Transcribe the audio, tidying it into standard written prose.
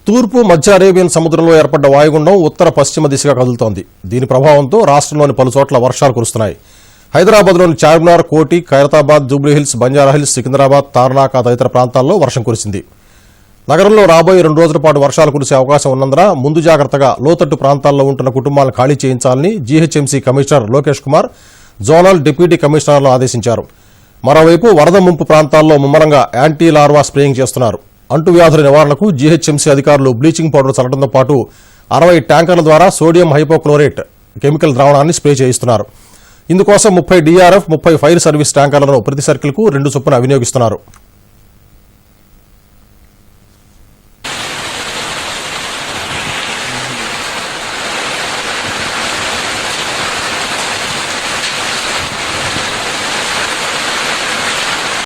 తూర్పు మధ్య అరేబియన్ సముద్రంలో ఏర్పడ్డ వాయుగుండం ఉత్తర పశ్చిమ దిశగా కదులుతోంది. దీని ప్రభావంతో రాష్ట్రంలోని పలు చోట్ల వర్షాలు కురుస్తున్నాయి. హైదరాబాద్లోని చార్మినార్, కోటి, ఖైరతాబాద్, జూబ్లీహిల్స్, బంజారాహిల్స్, సికింద్రాబాద్, తార్నాక తదితర ప్రాంతాల్లో వర్షం కురిసింది. నగరంలో రాబోయే 2 రోజుల పాటు వర్షాలు కురిసే అవకాశం ఉన్నందున ముందు జాగ్రత్తగా లోతట్టు ప్రాంతాల్లో ఉంటున్న కుటుంబాలను ఖాళీ చేయించాలని GHMC commissioner Lokesh Kumar zonal deputy కమిషనర్లను ఆదేశించారు. మరోవైపు వరద ముంపు ప్రాంతాల్లో ముమ్మరంగా యాంటీ లార్వా స్ప్రేయింగ్ చేస్తున్నారు. అంటువ్యాధుల నివారణకు GHMC అధికారులు బ్లీచింగ్ పౌడర్ చల్లడంతో పాటు 60 ట్యాంకర్ల ద్వారా సోడియం హైపోక్లోరేట్ కెమికల్ ద్రావణాన్ని స్ప్రే చేయిస్తున్నారు. ఇందుకోసం 30 DRF, 30 ఫైర్ సర్వీస్ ట్యాంకర్లను ప్రతి సర్కిల్కు 2 చొప్పున వినియోగిస్తున్నారు.